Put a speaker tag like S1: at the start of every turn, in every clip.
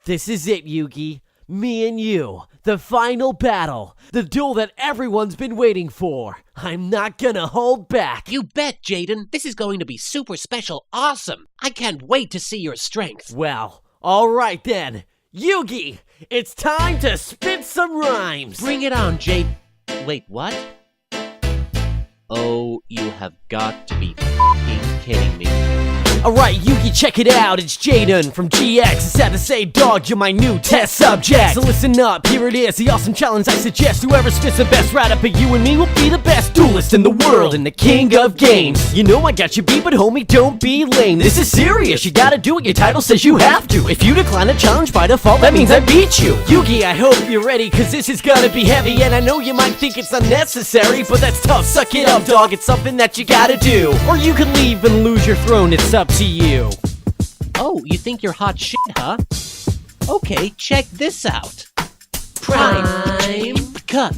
S1: This is it, Yugi. Me and you. The final battle. The duel that everyone's been waiting for. I'm not gonna hold back.
S2: You bet, Jaden. This is going to be super special awesome. I can't wait to see your strength.
S1: Well, alright then. Yugi, it's time to spit some rhymes.
S2: Bring it on, Jade. Wait, what? Oh, you have got to be f***ing kidding me.
S1: Alright, Yugi, check it out, it's Jaden from GX. It's sad to say, dog, you're my new test subject. So listen up, here it is, the awesome challenge I suggest. Whoever spits the best right up at you and me will be the best duelist in the world and the king of games. You know I got you beat, but homie, don't be lame. This is serious, you gotta do it, your title says you have to. If you decline a challenge by default, that means I beat you. Yugi, I hope you're ready, cause this is gonna be heavy. And I know you might think it's unnecessary, but that's tough, suck it up, dog, it's something that you gotta do. Or you can leave and lose your throne, it's up to you.
S2: Oh, you think you're hot shit, huh? Okay, check this out. Prime cut.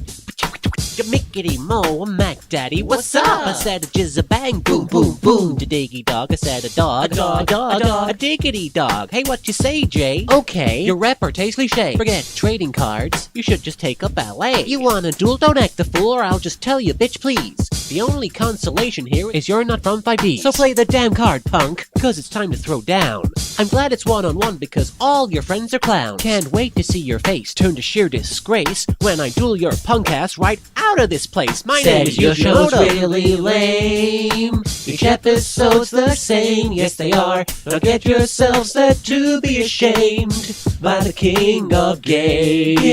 S2: Mickety mo, Mac Daddy, what's up? I said a jizz a bang, boom, boom, boom. To diggy dog, I said a dog, a dog, a diggity dog. Hey, what you say, Jay? Okay, your repartee's cliche. Forget trading cards, you should just take a ballet. You wanna duel, don't act the fool, or I'll just tell you, bitch, please. The only consolation here is you're not from 5D. So play the damn card, punk, cause it's time to throw down. I'm glad it's one-on-one because all your friends are clowns. Can't wait to see your face turn to sheer disgrace when I duel your punk ass right out of this place. My name is
S3: your show's
S2: Yoshimoto.
S3: really lame. Each episode's the same, yes they are. Now get yourselves set to be ashamed by the king of games.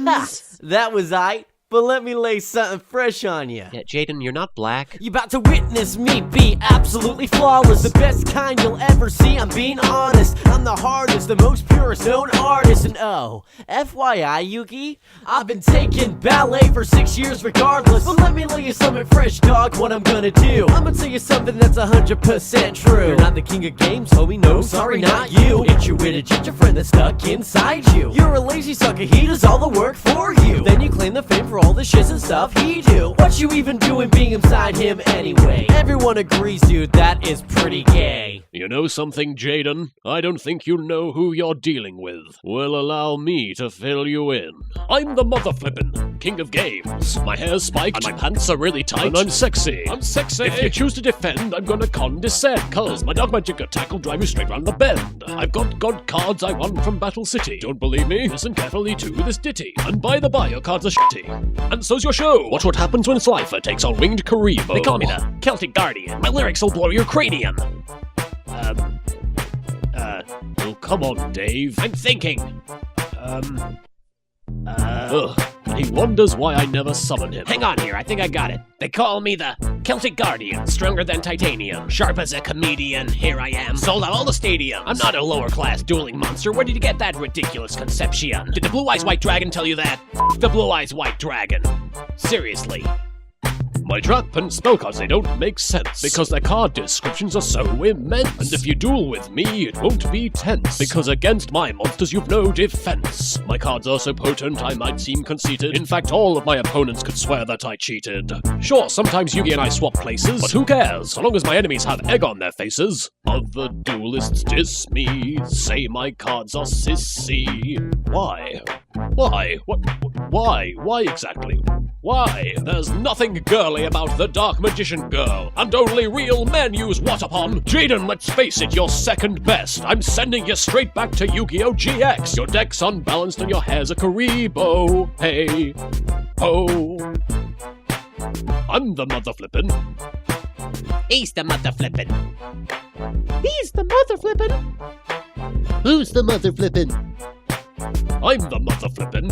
S1: Ha! That was aight. But let me lay something fresh on you.
S2: Yeah, Jaden, you're not black.
S1: You about to witness me be absolutely flawless. The best kind you'll ever see, I'm being honest. I'm the hardest, the most purest known artist. And oh, FYI, Yugi, I've been taking ballet for 6 years regardless. But let me lay you something fresh, dog, what I'm gonna do. I'm gonna tell you something that's 100% true. You're not the king of games, homie, no, sorry, not you. It's your witted ginger friend that's stuck inside you. You're a lazy sucker, he does all the work for you. Then you claim the fame for all the shits and stuff he do. What you even doing being inside him anyway? Everyone agrees, dude, that is pretty gay.
S4: You know something, Jaden? I don't think you know who you're dealing with. Well, allow me to fill you in. I'm the mother flippin' king of games. My hair's spiked, and my pants are really tight, and I'm sexy. I'm sexy. If you choose to defend, I'm gonna condescend, cause my dog magic attack will drive you straight round the bend. I've got god cards I won from Battle City. Don't believe me? Listen carefully to this ditty. And by the by, your cards are shitty. And so's your show. Watch what happens when Slifer takes on Winged Karibo.
S2: They call me the Celtic Guardian. My lyrics will blow your cranium.
S4: Oh, come on, Dave.
S2: I'm thinking.
S4: Ugh. He wonders why I never summon him.
S2: Hang on here, I think I got it. They call me the Celtic Guardian, stronger than titanium, sharp as a comedian. Here I am, sold out all the stadiums. I'm not a lower class dueling monster. Where did you get that ridiculous conception? Did the Blue Eyes White Dragon tell you that? F the Blue Eyes White Dragon. Seriously.
S4: My trap and spell cards, they don't make sense, because their card descriptions are so immense. And if you duel with me, it won't be tense, because against my monsters you've no defense. My cards are so potent, I might seem conceited. In fact, all of my opponents could swear that I cheated. Sure, sometimes Yugi and I swap places, but who cares, so long as my enemies have egg on their faces. Other duelists diss me, say my cards are sissy. Why? Why? What? Why? Why exactly? Why? There's nothing girly about the Dark Magician Girl, and only real men use Watapon. Jaden, let's face it, you're second best. I'm sending you straight back to Yu-Gi-Oh! GX. Your deck's unbalanced and your hair's a Karibo. Hey, ho. I'm the mother flippin'.
S2: He's the mother flippin'.
S3: He's the mother flippin'. Who's the mother flippin'?
S4: I'm the mother flippin'.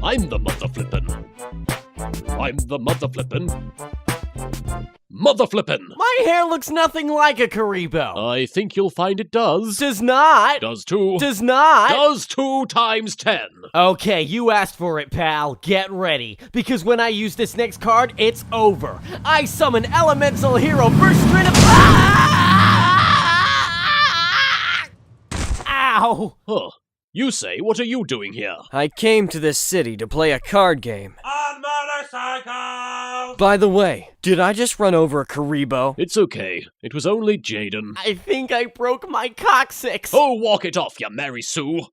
S4: I'm the mother flippin'. I'm the mother flippin'. Mother flippin'.
S1: My hair looks nothing like a Karibo.
S4: I think you'll find it does.
S1: Does not.
S4: Does too.
S1: Does not.
S4: Does 2 times 10.
S1: Okay, you asked for it, pal. Get ready, because when I use this next card, it's over. I summon Elemental Hero Burst straight up. Ow!
S4: Huh. You say, what are you doing here?
S5: I came to this city to play a card game.
S3: On motorcycle!
S5: By the way, did I just run over a Karibo?
S4: It's okay. It was only Jaden.
S1: I think I broke my coccyx.
S4: Oh, walk it off, you Mary Sue.